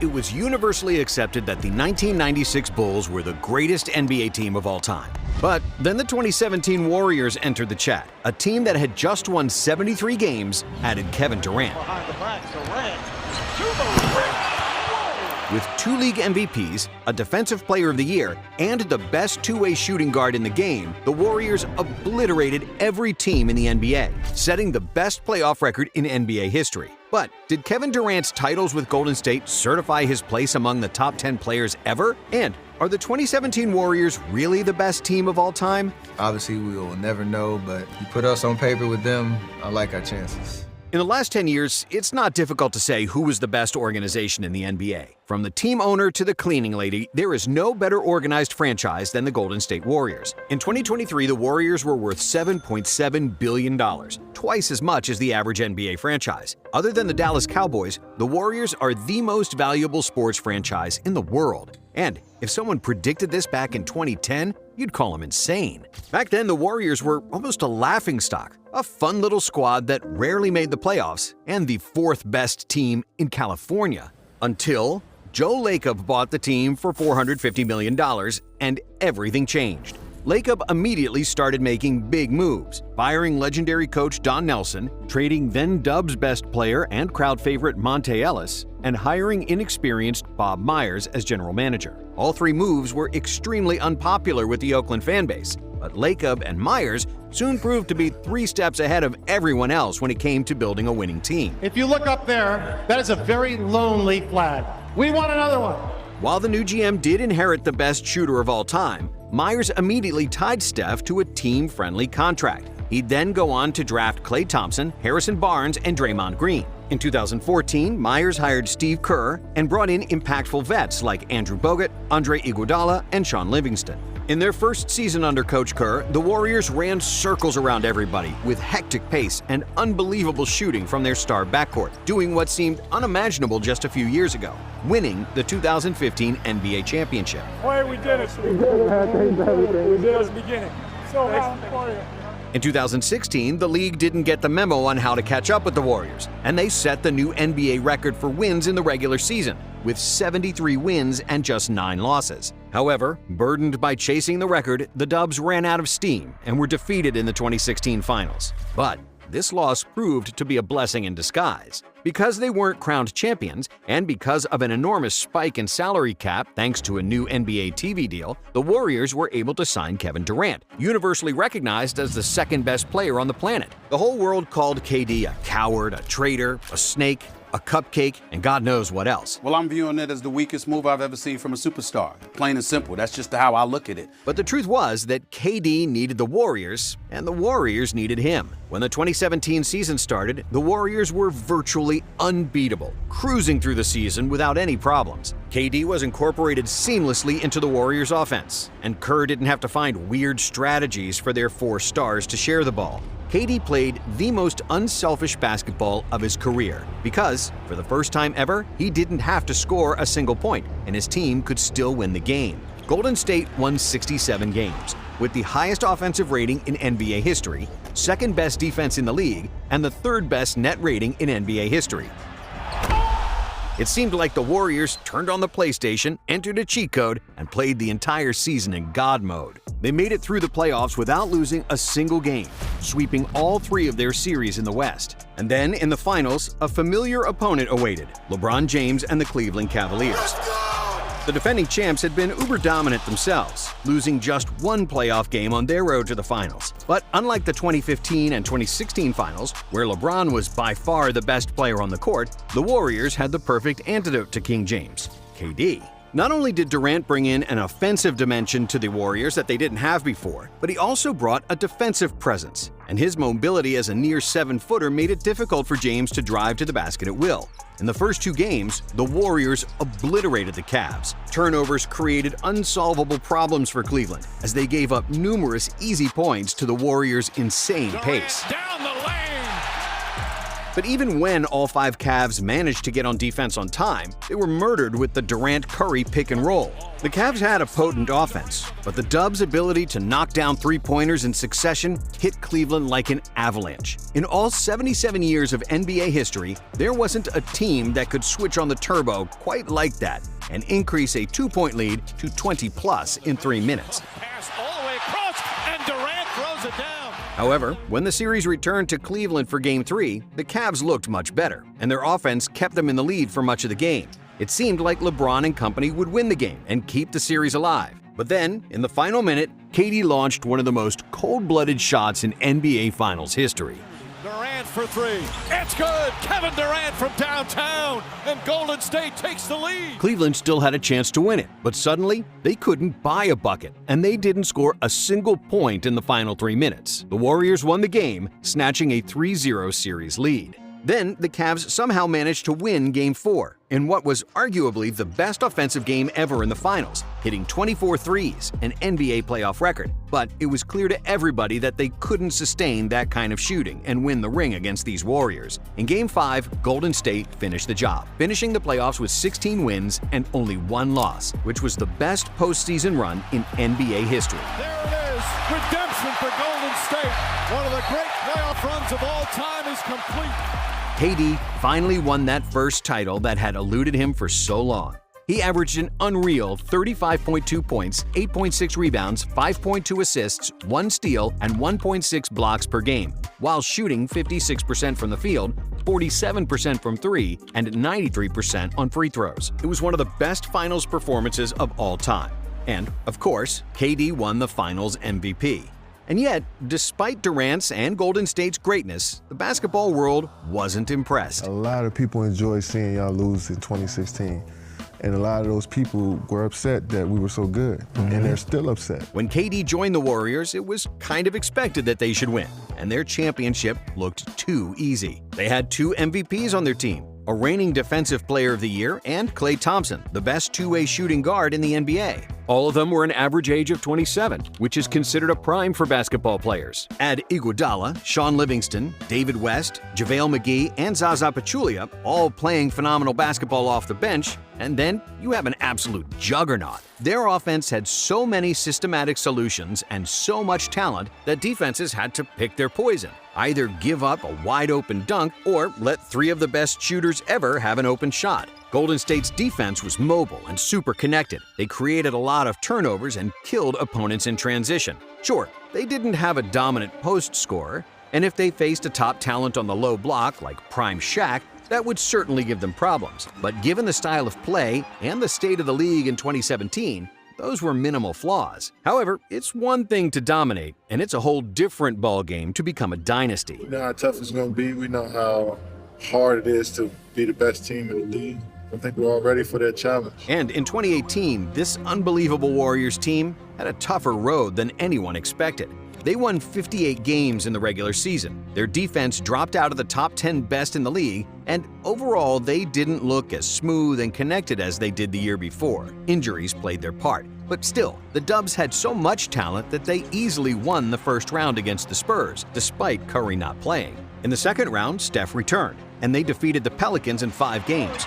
It was universally accepted that the 1996 Bulls were the greatest NBA team of all time. But then the 2017 Warriors entered the chat. A team that had just won 73 games added Kevin Durant. Behind the back, Durant to the rim. With 2 league MVPs, a Defensive Player of the Year, and the best two-way shooting guard in the game, the Warriors obliterated every team in the NBA, setting the best playoff record in NBA history. But did Kevin Durant's titles with Golden State certify his place among the top 10 players ever? And are the 2017 Warriors really the best team of all time? Obviously, we will never know, but you put us on paper with them, I like our chances. In the last 10 years, it's not difficult to say who was the best organization in the NBA. From the team owner to the cleaning lady, there is no better organized franchise than the Golden State Warriors. In 2023, the Warriors were worth $7.7 billion, twice as much as the average NBA franchise. Other than the Dallas Cowboys, the Warriors are the most valuable sports franchise in the world. And if someone predicted this back in 2010, you'd call them insane. Back then, the Warriors were almost a laughingstock, a fun little squad that rarely made the playoffs, and the 4th best team in California. Until Joe Lacob bought the team for $450 million, and everything changed. Lacob immediately started making big moves, firing legendary coach Don Nelson, trading then Dub's best player and crowd favorite Monte Ellis, and hiring inexperienced Bob Myers as general manager. All 3 moves were extremely unpopular with the Oakland fanbase, but Lacob and Myers soon proved to be 3 steps ahead of everyone else when it came to building a winning team. If you look up there, that is a very lonely flag. We want another one. While the new GM did inherit the best shooter of all time, Myers immediately tied Steph to a team-friendly contract. He'd then go on to draft Klay Thompson, Harrison Barnes, and Draymond Green. In 2014, Myers hired Steve Kerr and brought in impactful vets like Andrew Bogut, Andre Iguodala, and Sean Livingston. In their first season under Coach Kerr, the Warriors ran circles around everybody with hectic pace and unbelievable shooting from their star backcourt, doing what seemed unimaginable just a few years ago, winning the 2015 NBA championship. Boy, we did it. We did it. We did it at the beginning. So happy for you. In 2016, the league didn't get the memo on how to catch up with the Warriors, and they set the new NBA record for wins in the regular season, with 73 wins and just 9 losses. However, burdened by chasing the record, the Dubs ran out of steam and were defeated in the 2016 finals. But this loss proved to be a blessing in disguise. Because they weren't crowned champions, and because of an enormous spike in salary cap thanks to a new NBA TV deal, the Warriors were able to sign Kevin Durant, universally recognized as the 2nd best player on the planet. The whole world called KD a coward, a traitor, a snake, a cupcake, and God knows what else. Well, I'm viewing it as the weakest move I've ever seen from a superstar. Plain and simple. That's just how I look at it. But the truth was that KD needed the Warriors, and the Warriors needed him. When the 2017 season started, the Warriors were virtually unbeatable, cruising through the season without any problems. KD was incorporated seamlessly into the Warriors' offense, and Kerr didn't have to find weird strategies for their 4 stars to share the ball. KD played the most unselfish basketball of his career because, for the first time ever, he didn't have to score a single point, and his team could still win the game. Golden State won 67 games, with the highest offensive rating in NBA history, 2nd best defense in the league, and the 3rd best net rating in NBA history. It seemed like the Warriors turned on the PlayStation, entered a cheat code, and played the entire season in God mode. They made it through the playoffs without losing a single game, sweeping all 3 of their series in the West. And then, in the finals, a familiar opponent awaited: LeBron James and the Cleveland Cavaliers. The defending champs had been uber dominant themselves, losing just 1 playoff game on their road to the finals. But unlike the 2015 and 2016 finals, where LeBron was by far the best player on the court, the Warriors had the perfect antidote to King James: KD. Not only did Durant bring in an offensive dimension to the Warriors that they didn't have before, but he also brought a defensive presence, and his mobility as a near 7-footer made it difficult for James to drive to the basket at will. In the first 2 games, the Warriors obliterated the Cavs. Turnovers created unsolvable problems for Cleveland, as they gave up numerous easy points to the Warriors' insane pace. Down the lane. But even when all 5 Cavs managed to get on defense on time, they were murdered with the Durant-Curry pick and roll. The Cavs had a potent offense, but the Dubs' ability to knock down three-pointers in succession hit Cleveland like an avalanche. In all 77 years of NBA history, there wasn't a team that could switch on the turbo quite like that and increase a 2-point lead to 20-plus in 3 minutes. Pass all the way across, and Durant throws it down. However, when the series returned to Cleveland for Game 3, the Cavs looked much better, and their offense kept them in the lead for much of the game. It seemed like LeBron and company would win the game and keep the series alive. But then, in the final minute, KD launched one of the most cold-blooded shots in NBA Finals history. Durant for 3. It's good. Kevin Durant from downtown, and Golden State takes the lead. Cleveland still had a chance to win it, but suddenly, they couldn't buy a bucket, and they didn't score a single point in the final 3 minutes. The Warriors won the game, snatching a 3-0 series lead. Then, the Cavs somehow managed to win Game 4, in what was arguably the best offensive game ever in the finals, hitting 24 threes, an NBA playoff record. But it was clear to everybody that they couldn't sustain that kind of shooting and win the ring against these Warriors. In Game 5, Golden State finished the job, finishing the playoffs with 16 wins and only 1 loss, which was the best postseason run in NBA history. There it is. Redemption for Golden State. One of the great playoff runs of all time is complete. KD finally won that first title that had eluded him for so long. He averaged an unreal 35.2 points, 8.6 rebounds, 5.2 assists, 1 steal, and 1.6 blocks per game, while shooting 56% from the field, 47% from 3, and 93% on free throws. It was one of the best finals performances of all time. And, of course, KD won the finals MVP. And yet, despite Durant's and Golden State's greatness, the basketball world wasn't impressed. A lot of people enjoyed seeing y'all lose in 2016. And a lot of those people were upset that we were so good, and they're still upset. When KD joined the Warriors, it was kind of expected that they should win, and their championship looked too easy. They had 2 MVPs on their team, a reigning Defensive Player of the Year, and Klay Thompson, the best two-way shooting guard in the NBA. All of them were an average age of 27, which is considered a prime for basketball players. Add Iguodala, Sean Livingston, David West, JaVale McGee, and Zaza Pachulia, all playing phenomenal basketball off the bench, and then you have an absolute juggernaut. Their offense had so many systematic solutions and so much talent that defenses had to pick their poison. Either give up a wide-open dunk or let 3 of the best shooters ever have an open shot. Golden State's defense was mobile and super connected. They created a lot of turnovers and killed opponents in transition. Sure, they didn't have a dominant post scorer, and if they faced a top talent on the low block like Prime Shaq, that would certainly give them problems. But given the style of play and the state of the league in 2017, those were minimal flaws. However, it's one thing to dominate, and it's a whole different ballgame to become a dynasty. We know how tough it's going to be. We know how hard it is to be the best team in the league. I think we're all ready for that challenge. And in 2018, this unbelievable Warriors team had a tougher road than anyone expected. They won 58 games in the regular season. Their defense dropped out of the top 10 best in the league, and overall, they didn't look as smooth and connected as they did the year before. Injuries played their part. But still, the Dubs had so much talent that they easily won the first round against the Spurs, despite Curry not playing. In the second round, Steph returned, and they defeated the Pelicans in 5 games,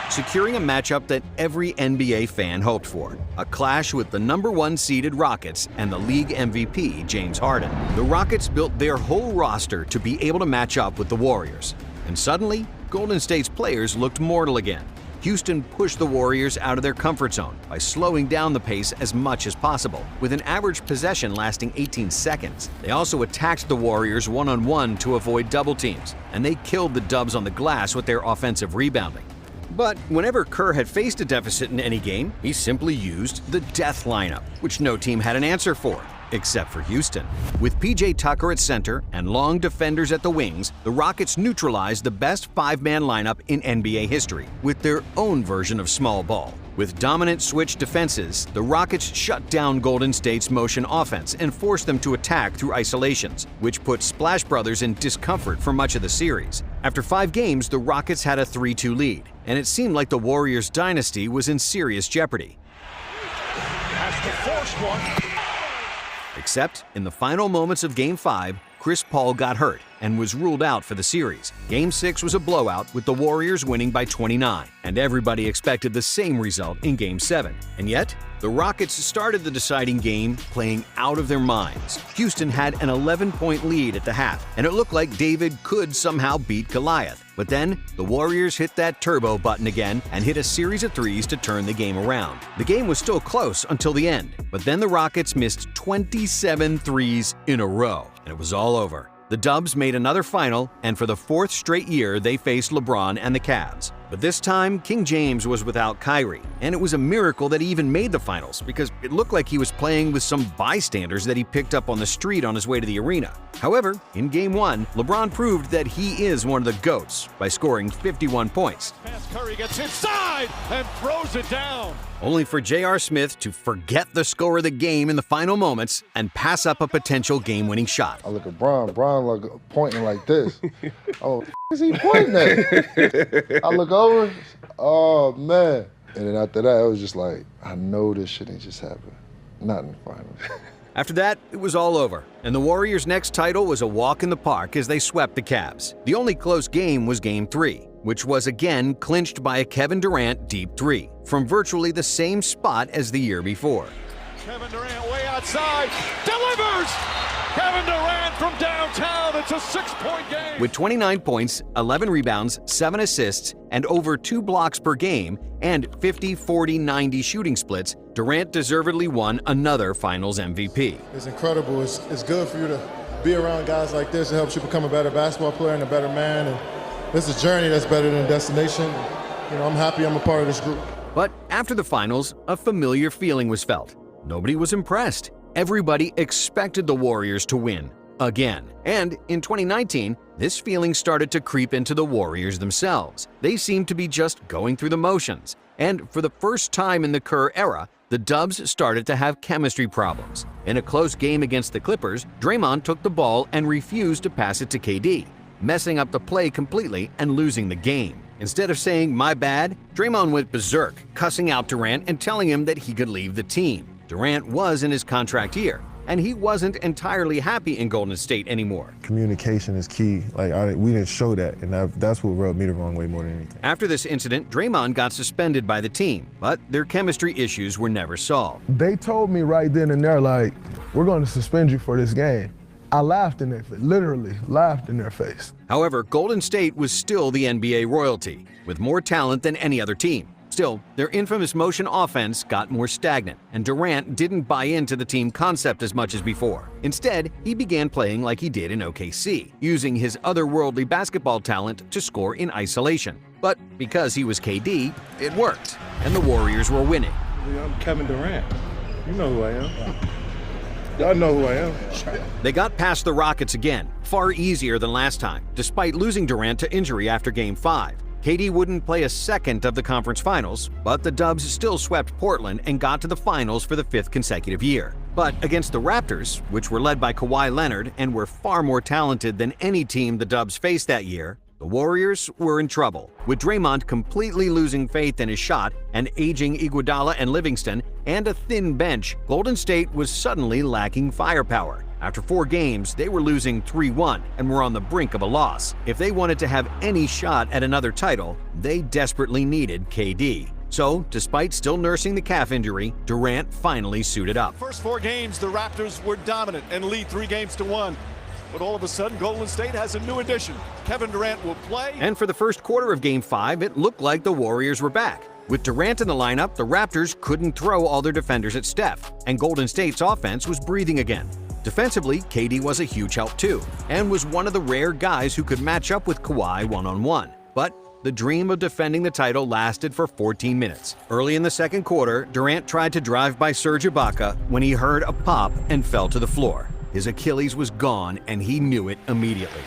securing a matchup that every NBA fan hoped for, a clash with the #1 seeded Rockets and the league MVP, James Harden. The Rockets built their whole roster to be able to match up with the Warriors. And suddenly, Golden State's players looked mortal again. Houston pushed the Warriors out of their comfort zone by slowing down the pace as much as possible, with an average possession lasting 18 seconds. They also attacked the Warriors one-on-one to avoid double teams, and they killed the Dubs on the glass with their offensive rebounding. But whenever Kerr had faced a deficit in any game, he simply used the death lineup, which no team had an answer for, except for Houston. With PJ Tucker at center and long defenders at the wings, the Rockets neutralized the best 5-man lineup in NBA history with their own version of small ball. With dominant switch defenses, the Rockets shut down Golden State's motion offense and forced them to attack through isolations, which put Splash Brothers in discomfort for much of the series. After 5 games, the Rockets had a 3-2 lead, and it seemed like the Warriors' dynasty was in serious jeopardy. Has to force one. Except, in the final moments of Game 5, Chris Paul got hurt, and was ruled out for the series. Game 6 was a blowout, with the Warriors winning by 29, and everybody expected the same result in Game 7. And yet, the Rockets started the deciding game playing out of their minds. Houston had an 11-point lead at the half, and it looked like David could somehow beat Goliath. But then, the Warriors hit that turbo button again and hit a series of threes to turn the game around. The game was still close until the end, but then the Rockets missed 27 threes in a row, and it was all over. The Dubs made another final, and for the 4th straight year, they faced LeBron and the Cavs. But this time, King James was without Kyrie, and it was a miracle that he even made the finals because it looked like he was playing with some bystanders that he picked up on the street on his way to the arena. However, in Game 1, LeBron proved that he is one of the GOATs by scoring 51 points. Curry gets inside and throws it down. Only for J.R. Smith to forget the score of the game in the final moments and pass up a potential game-winning shot. I look at Bron like pointing like this. Oh, is he pointing at? I look over, oh man. And then after that, it was just like, I know this shit ain't just happened. Not in the finals. After that, it was all over, and the Warriors' next title was a walk in the park as they swept the Cavs. The only close game was Game 3, which was again clinched by a Kevin Durant deep three from virtually the same spot as the year before. Kevin Durant way outside, delivers! Kevin Durant from downtown, it's a 6-point game! With 29 points, 11 rebounds, 7 assists, and over 2 blocks per game, and 50-40-90 shooting splits, Durant deservedly won another Finals MVP. It's incredible. It's good for you to be around guys like this. It helps you become a better basketball player and a better man. And it's a journey that's better than a destination. You know, I'm happy I'm a part of this group. But after the finals, a familiar feeling was felt. Nobody was impressed. Everybody expected the Warriors to win again. And in 2019, this feeling started to creep into the Warriors themselves. They seemed to be just going through the motions. And for the first time in the Kerr era, the Dubs started to have chemistry problems. In a close game against the Clippers, Draymond took the ball and refused to pass it to KD, messing up the play completely and losing the game. Instead of saying, "my bad," Draymond went berserk, cussing out Durant and telling him that he could leave the team. Durant was in his contract year, and he wasn't entirely happy in Golden State anymore. Communication is key. We didn't show that, and that's what rubbed me the wrong way more than anything. After this incident, Draymond got suspended by the team, but their chemistry issues were never solved. They told me right then and there, like, we're going to suspend you for this game. I laughed in their face, literally laughed in their face. However, Golden State was still the NBA royalty, with more talent than any other team. Still, their infamous motion offense got more stagnant, and Durant didn't buy into the team concept as much as before. Instead, he began playing like he did in OKC, using his otherworldly basketball talent to score in isolation. But because he was KD, it worked, and the Warriors were winning. I'm Kevin Durant. You know who I am. Y'all know who I am. They got past the Rockets again, far easier than last time, despite losing Durant to injury after Game 5. KD wouldn't play a second of the conference finals, but the Dubs still swept Portland and got to the finals for the 5th consecutive year. But against the Raptors, which were led by Kawhi Leonard and were far more talented than any team the Dubs faced that year, the Warriors were in trouble. With Draymond completely losing faith in his shot, and aging Iguodala and Livingston, and a thin bench, Golden State was suddenly lacking firepower. After 4 games, they were losing 3-1 and were on the brink of a loss. If they wanted to have any shot at another title, they desperately needed KD. So, despite still nursing the calf injury, Durant finally suited up. First 4 games, the Raptors were dominant and lead 3-1. But all of a sudden, Golden State has a new addition. Kevin Durant will play. And for the first quarter of Game 5, it looked like the Warriors were back. With Durant in the lineup, the Raptors couldn't throw all their defenders at Steph, and Golden State's offense was breathing again. Defensively, KD was a huge help too, and was one of the rare guys who could match up with Kawhi one-on-one. But the dream of defending the title lasted for 14 minutes. Early in the second quarter, Durant tried to drive by Serge Ibaka when he heard a pop and fell to the floor. His Achilles was gone, and he knew it immediately.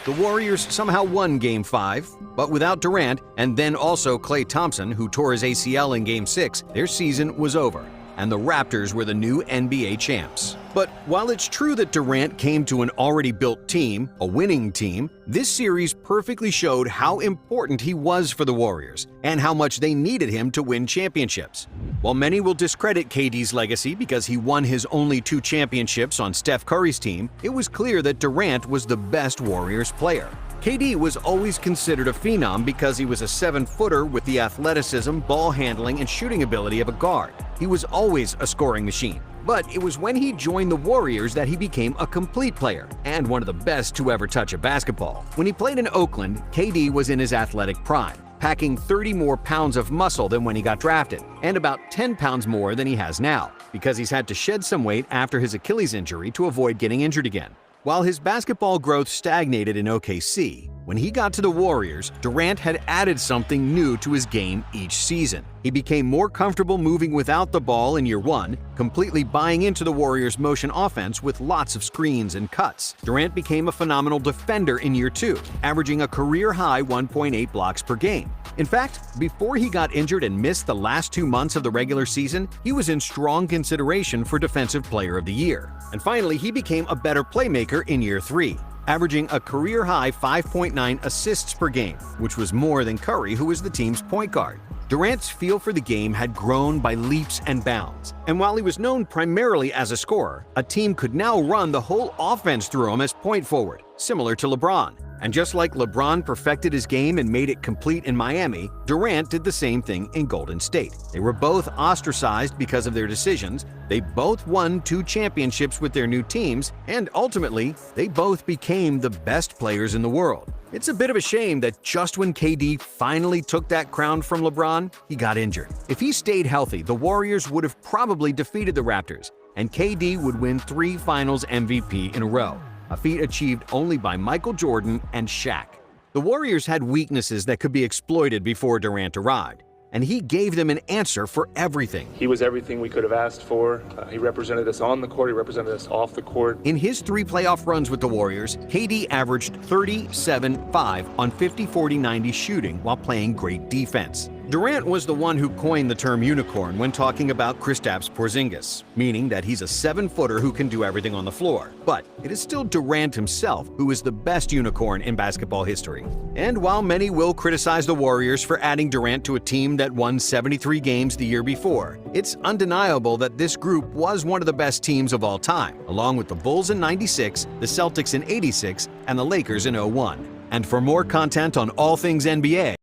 The Warriors somehow won Game 5, but without Durant, and then also Klay Thompson, who tore his ACL in Game 6, their season was over. and the Raptors were the new NBA champs. But while it's true that Durant came to an already built team, a winning team, this series perfectly showed how important he was for the Warriors and how much they needed him to win championships. While many will discredit KD's legacy because he won his only 2 championships on Steph Curry's team, it was clear that Durant was the best Warriors player. KD was always considered a phenom because he was a 7-footer with the athleticism, ball handling, and shooting ability of a guard. He was always a scoring machine. But it was when he joined the Warriors that he became a complete player and one of the best to ever touch a basketball. When he played in Oakland, KD was in his athletic prime, packing 30 more pounds of muscle than when he got drafted, and about 10 pounds more than he has now, because he's had to shed some weight after his Achilles injury to avoid getting injured again. While his basketball growth stagnated in OKC, when he got to the Warriors, Durant had added something new to his game each season. He became more comfortable moving without the ball in year 1, completely buying into the Warriors' motion offense with lots of screens and cuts. Durant became a phenomenal defender in year 2, averaging a career-high 1.8 blocks per game. In fact, before he got injured and missed the last 2 months of the regular season, he was in strong consideration for Defensive Player of the Year. And finally, he became a better playmaker in year 3, averaging a career-high 5.9 assists per game, which was more than Curry, who was the team's point guard. Durant's feel for the game had grown by leaps and bounds, and while he was known primarily as a scorer, a team could now run the whole offense through him as point forward, similar to LeBron. And just like LeBron perfected his game and made it complete in Miami, Durant did the same thing in Golden State. They were both ostracized because of their decisions, they both won 2 championships with their new teams, and ultimately, they both became the best players in the world. It's a bit of a shame that just when KD finally took that crown from LeBron, he got injured. If he stayed healthy, the Warriors would have probably defeated the Raptors, and KD would win 3 Finals MVP in a row, a feat achieved only by Michael Jordan and Shaq. The Warriors had weaknesses that could be exploited before Durant arrived, and he gave them an answer for everything. He was everything we could have asked for. He represented us on the court, he represented us off the court. In his 3 playoff runs with the Warriors, KD averaged 37-5 on 50-40-90 shooting while playing great defense. Durant was the one who coined the term unicorn when talking about Kristaps Porzingis, meaning that he's a 7-footer who can do everything on the floor. But it is still Durant himself who is the best unicorn in basketball history. And while many will criticize the Warriors for adding Durant to a team that won 73 games the year before, it's undeniable that this group was one of the best teams of all time, along with the Bulls in '96, the Celtics in '86, and the Lakers in '01. And for more content on all things NBA,